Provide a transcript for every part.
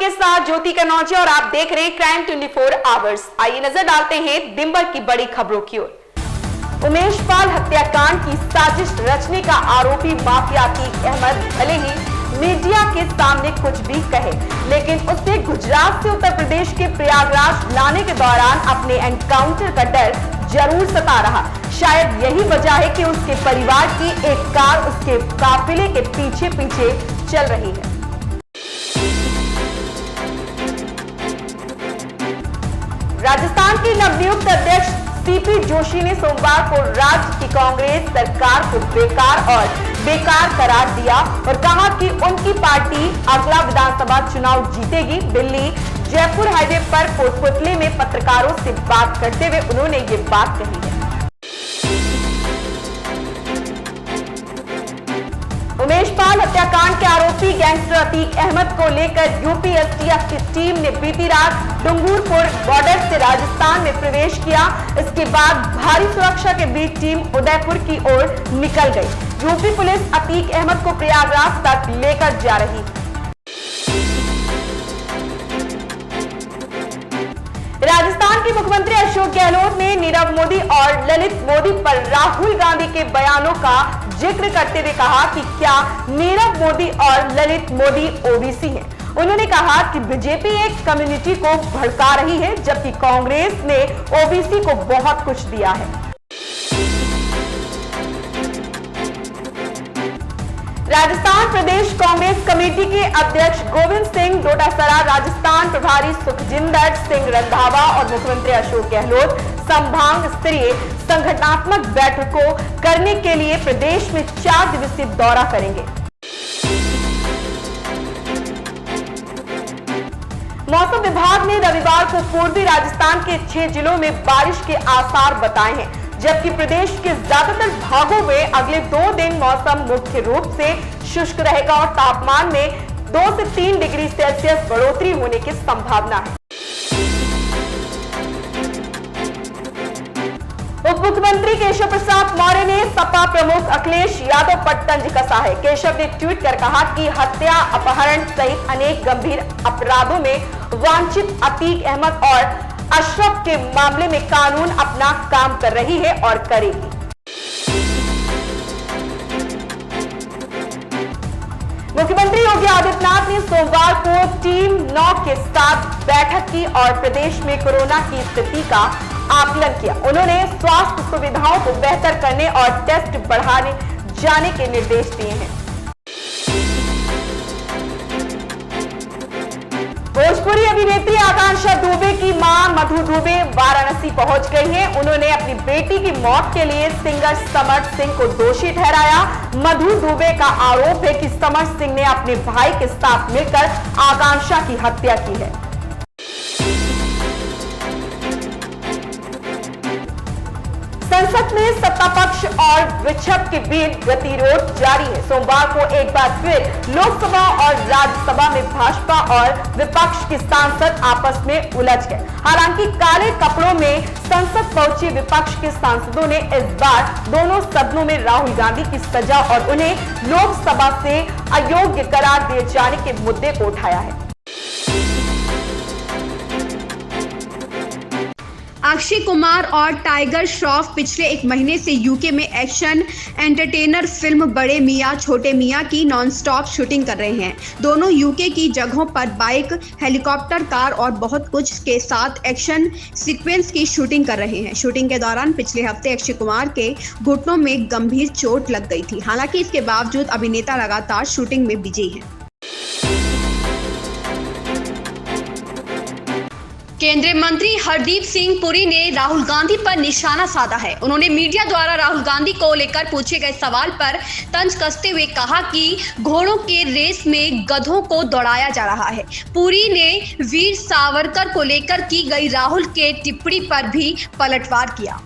के साथ ज्योति कनौजिया और आप देख रहे हैं क्राइम 24 आवर्स। आइए नजर डालते हैं दिन भर की बड़ी खबरों की ओर। उमेश पाल हत्याकांड की साजिश रचने का आरोपी माफिया अतीक अहमद भले ही मीडिया के सामने कुछ भी कहे, लेकिन उसे गुजरात से उत्तर प्रदेश के प्रयागराज लाने के दौरान अपने एनकाउंटर का डर जरूर सता रहा। शायद यही वजह है कि उसके परिवार की एक कार उसके काफिले के पीछे पीछे चल रही है। राजस्थान के नवनियुक्त अध्यक्ष सीपी जोशी ने सोमवार को राज्य की कांग्रेस सरकार को बेकार करार दिया और कहा कि उनकी पार्टी अगला विधानसभा चुनाव जीतेगी। दिल्ली जयपुर हाईवे पर कोटपुतली में पत्रकारों से बात करते हुए उन्होंने ये बात कही है। उमेश पाल हत्याकांड के आरोपी गैंगस्टर अतीक अहमद को लेकर यूपी एसटीएफ की टीम ने बीती रात डूंगरपुर बॉर्डर से राजस्थान में प्रवेश किया। इसके बाद भारी सुरक्षा के बीच टीम उदयपुर की ओर निकल गई। यूपी पुलिस अतीक अहमद को प्रयागराज तक लेकर जा रही है। राजस्थान के मुख्यमंत्री अशोक गहलोत ने नीरव मोदी और ललित मोदी पर राहुल गांधी के बयानों का जिक्र करते हुए कहा कि क्या नीरव मोदी और ललित मोदी ओबीसी हैं। उन्होंने कहा कि बीजेपी एक कम्युनिटी को भड़का रही है, जबकि कांग्रेस ने ओबीसी को बहुत कुछ दिया है। राजस्थान प्रदेश कांग्रेस कमेटी के अध्यक्ष गोविंद सिंह डोटासरा, राजस्थान प्रभारी सुखजिंदर सिंह रंधावा और मुख्यमंत्री अशोक गहलोत संभाग स्तरीय संगठनात्मक बैठकों करने के लिए प्रदेश में 4 दिवसीय दौरा करेंगे। मौसम विभाग ने रविवार को पूर्वी राजस्थान के 6 जिलों में बारिश के आसार बताए हैं, जबकि प्रदेश के ज्यादातर भागों में अगले 2 दिन मौसम मुख्य रूप से शुष्क रहेगा और तापमान में 2 से 3 डिग्री सेल्सियस बढ़ोतरी होने की संभावना है। उप मुख्यमंत्री केशव प्रसाद मौर्य ने सपा प्रमुख अखिलेश यादव पर तंज कसा है। केशव ने ट्वीट कर कहा कि हत्या, अपहरण सहित अनेक गंभीर अपराधों में वांछित अतीक अहमद और अशरफ के मामले में कानून अपना काम कर रही है और करेगी। मुख्यमंत्री योगी आदित्यनाथ ने सोमवार को टीम 9 के साथ बैठक की और प्रदेश में कोरोना की स्थिति का आकलन किया। उन्होंने स्वास्थ्य सुविधाओं को बेहतर करने और टेस्ट बढ़ाने जाने के निर्देश दिए हैं। भोजपुरी अभिनेत्री आकांक्षा दुबे की मां मधु दुबे वाराणसी पहुंच गई हैं। उन्होंने अपनी बेटी की मौत के लिए सिंगर समर सिंह को दोषी ठहराया। मधु दुबे का आरोप है कि समर सिंह ने अपने भाई के साथ मिलकर आकांक्षा की हत्या की है। संसद में सत्ता पक्ष और विपक्ष के बीच गतिरोध जारी है। सोमवार को एक बार फिर लोकसभा और राज्यसभा में भाजपा और विपक्ष के सांसद आपस में उलझ गए। हालांकि काले कपड़ों में संसद पहुंचे विपक्ष के सांसदों ने इस बार दोनों सदनों में राहुल गांधी की सजा और उन्हें लोकसभा से अयोग्य करार दिए जाने के मुद्दे को उठाया है। अक्षय कुमार और टाइगर श्रॉफ पिछले 1 महीने से यूके में एक्शन एंटरटेनर फिल्म बड़े मियां छोटे मियां की नॉनस्टॉप शूटिंग कर रहे हैं। दोनों यूके की जगहों पर बाइक, हेलीकॉप्टर, कार और बहुत कुछ के साथ एक्शन सीक्वेंस की शूटिंग कर रहे हैं। शूटिंग के दौरान पिछले हफ्ते अक्षय कुमार के घुटनों में गंभीर चोट लग गई थी। हालांकि इसके बावजूद अभिनेता लगातार शूटिंग में बिजी हैं। केंद्रीय मंत्री हरदीप सिंह पुरी ने राहुल गांधी पर निशाना साधा है। उन्होंने मीडिया द्वारा राहुल गांधी को लेकर पूछे गए सवाल पर तंज कसते हुए कहा कि घोड़ों के रेस में गधों को दौड़ाया जा रहा है। पुरी ने वीर सावरकर को लेकर की गई राहुल के टिप्पणी पर भी पलटवार किया।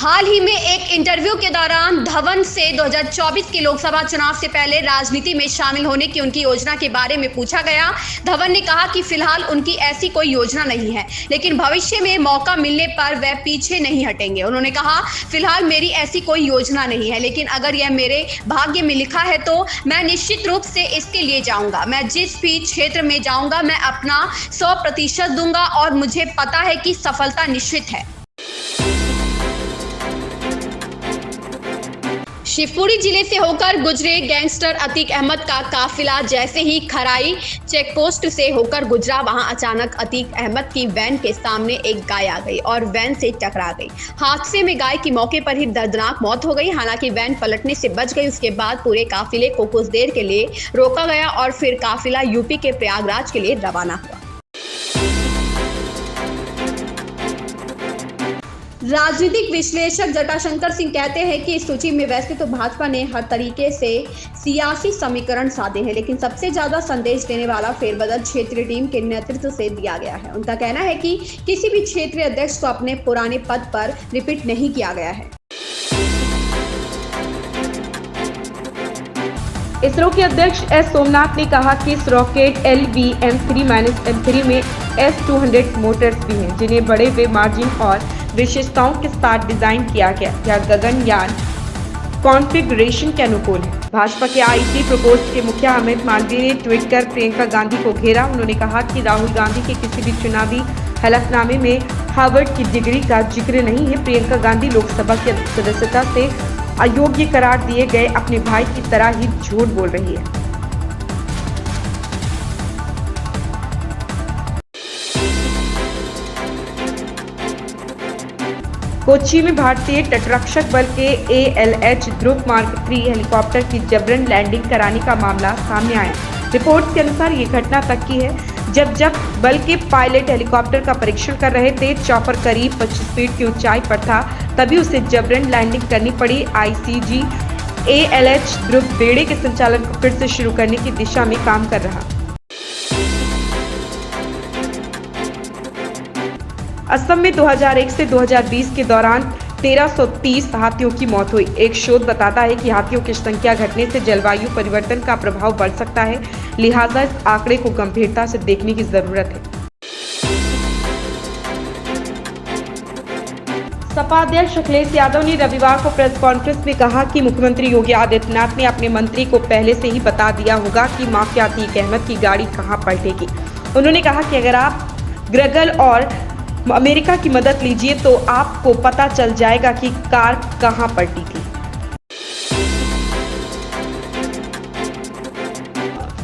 हाल ही में एक इंटरव्यू के दौरान धवन से 2024 के लोकसभा चुनाव से पहले राजनीति में शामिल होने की उनकी योजना के बारे में पूछा गया। धवन ने कहा कि फिलहाल उनकी ऐसी कोई योजना नहीं है, लेकिन भविष्य में मौका मिलने पर वह पीछे नहीं हटेंगे। उन्होंने कहा, फिलहाल मेरी ऐसी कोई योजना नहीं है, लेकिन अगर यह मेरे भाग्य में लिखा है तो मैं निश्चित रूप से इसके लिए जाऊंगा। मैं जिस भी क्षेत्र में जाऊंगा मैं अपना 100% दूंगा और मुझे पता है कि सफलता निश्चित है। शिवपुरी जिले से होकर गुजरे गैंगस्टर अतीक अहमद का काफिला जैसे ही खराई चेकपोस्ट से होकर गुजरा, वहां अचानक अतीक अहमद की वैन के सामने एक गाय आ गई और वैन से टकरा गई। हादसे में गाय की मौके पर ही दर्दनाक मौत हो गई। हालांकि वैन पलटने से बच गई। उसके बाद पूरे काफिले को कुछ देर के लिए रोका गया और फिर काफिला यूपी के प्रयागराज के लिए रवाना हुआ। राजनीतिक विश्लेषक जटाशंकर सिंह कहते हैं कि इस सूची में वैसे तो भाजपा ने हर तरीके से सियासी समीकरण साधे हैं, लेकिन सबसे ज्यादा संदेश देने वाला फेरबदल क्षेत्रीय टीम के नेतृत्व से दिया गया है। उनका कहना है कि किसी भी क्षेत्रीय अध्यक्ष को अपने पुराने पद पर रिपीट नहीं किया गया है। इसरो के अध्यक्ष एस सोमनाथ ने कहा कि इस रॉकेट LVM-3-M3 में S-200 मोटर्स भी हैं, जिन्हें बड़े वे मार्जिन और विशेषताओं के साथ डिजाइन किया गया। यह गगनयान कॉन्फ़िगरेशन के अनुकूल है। भाजपा के IT प्रकोष्ठ के मुखिया अमित मालवीय ने ट्वीट कर प्रियंका गांधी को घेरा। उन्होंने कहा कि राहुल गांधी के किसी भी चुनावी हलफनामे में हार्वर्ड की डिग्री का जिक्र नहीं है। प्रियंका गांधी लोकसभा की सदस्यता से अयोग्य करार दिए गए अपने भाई की तरह ही झूठ बोल रही है। कोच्चि में भारतीय तटरक्षक बल के ALH ध्रुव मार्क 3 हेलीकॉप्टर की जबरन लैंडिंग कराने का मामला सामने आया। रिपोर्ट्स के अनुसार ये घटना तक की है जब बल के पायलट हेलीकॉप्टर का परीक्षण कर रहे थे। चॉपर करीब 25 फीट की ऊंचाई पर था, तभी उसे जबरन लैंडिंग करनी पड़ी। ICG ALH ध्रुव बेड़े के संचालन को फिर से शुरू करने की दिशा में काम कर रहा। असम में 2001 से 2020 के दौरान 1330 हाथियों की मौत हुई। एक शोध बताता है कि हाथियों की संख्या घटने से जलवायु परिवर्तन का प्रभाव बढ़ सकता है, लिहाजा इस आंकड़े को गंभीरता से देखने की जरूरत है। सपा अध्यक्ष अखिलेश यादव ने रविवार को प्रेस कॉन्फ्रेंस में कहा कि मुख्यमंत्री योगी आदित्यनाथ ने अपने मंत्री को पहले से ही बता दिया होगा कि माफिया अतीक अहमद की गाड़ी कहां पलटेगी। उन्होंने कहा कि अगर आप गूगल और अमेरिका की मदद लीजिए तो आपको पता चल जाएगा कि कार कहां पलटी थी।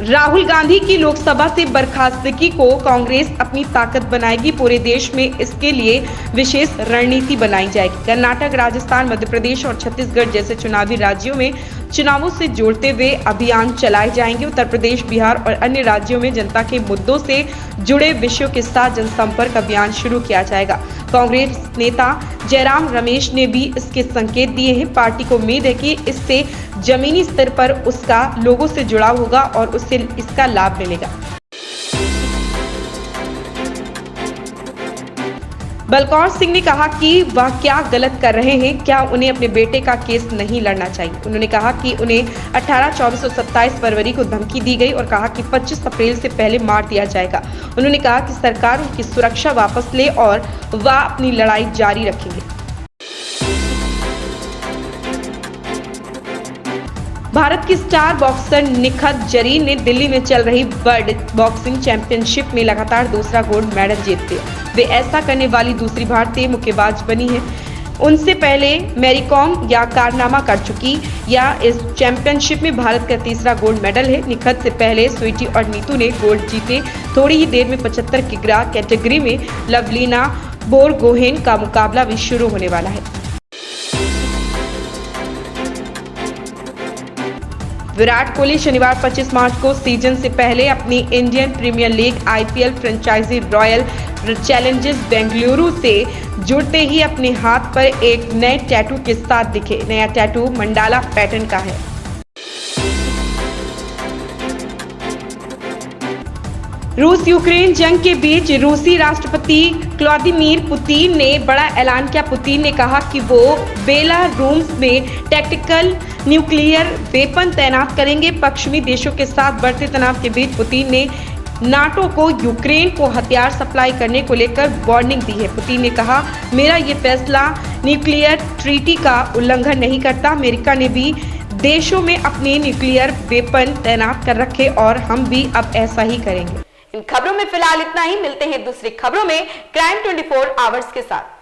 राहुल गांधी की लोकसभा से बर्खास्तगी को कांग्रेस अपनी ताकत बनाएगी। पूरे देश में इसके लिए विशेष रणनीति बनाई जाएगी। कर्नाटक, राजस्थान, मध्य प्रदेश और छत्तीसगढ़ जैसे चुनावी राज्यों में चुनावों से जोड़ते हुए अभियान चलाए जाएंगे। उत्तर प्रदेश, बिहार और अन्य राज्यों में जनता के मुद्दों से जुड़े विषयों के साथ जनसंपर्क अभियान शुरू किया जाएगा। कांग्रेस नेता जयराम रमेश ने भी इसके संकेत दिए हैं। पार्टी को उम्मीद है कि इससे जमीनी स्तर पर उसका लोगों से जुड़ाव होगा और उससे इसका लाभ मिलेगा। बलकौर सिंह ने कहा कि वह क्या गलत कर रहे हैं, क्या उन्हें अपने बेटे का केस नहीं लड़ना चाहिए। उन्होंने कहा कि उन्हें 18, 24 और 27 फरवरी को धमकी दी गई और कहा कि 25 अप्रैल से पहले मार दिया जाएगा। उन्होंने कहा कि सरकार उनकी सुरक्षा वापस ले और वह अपनी लड़ाई जारी रखेंगे। भारत की स्टार बॉक्सर निखत जरीन ने दिल्ली में चल रही वर्ल्ड बॉक्सिंग चैंपियनशिप में लगातार दूसरा गोल्ड मेडल जीतते वे ऐसा करने वाली दूसरी भारतीय मुक्केबाज बनी है। उनसे पहले मैरी कॉम या कारनामा कर चुकी या इस चैंपियनशिप में भारत का तीसरा गोल्ड मेडल है। निखत से पहले स्वीटी और नीतू ने गोल्ड जीते। थोड़ी ही देर में 75 किग्रा कैटेगरी में लवलीना बोरगोहेन का मुकाबला भी शुरू होने वाला है। विराट कोहली शनिवार 25 मार्च को सीजन से पहले अपनी Indian Premier League IPL franchise Royal Challengers Bengaluru से जुड़ते ही अपने हाथ पर एक नए टैटू के साथ दिखे। नया टैटू मंडाला पैटर्न का है। रूस यूक्रेन जंग के बीच रूसी राष्ट्रपति व्लादिमीर पुतिन ने बड़ा ऐलान किया। पुतिन ने कहा कि वो बेलारूस में टैक्टिकल न्यूक्लियर वेपन तैनात करेंगे। पश्चिमी देशों के साथ बढ़ते तनाव के बीच पुतिन ने नाटो को यूक्रेन को हथियार सप्लाई करने को लेकर वार्निंग दी है। पुतिन ने कहा, मेरा ये फैसला न्यूक्लियर ट्रीटी का उल्लंघन नहीं करता। अमेरिका ने भी देशों में अपने न्यूक्लियर वेपन तैनात कर रखे और हम भी अब ऐसा ही करेंगे। इन खबरों में फिलहाल इतना ही। मिलते हैं दूसरी खबरों में क्राइम 24 आवर्स के साथ।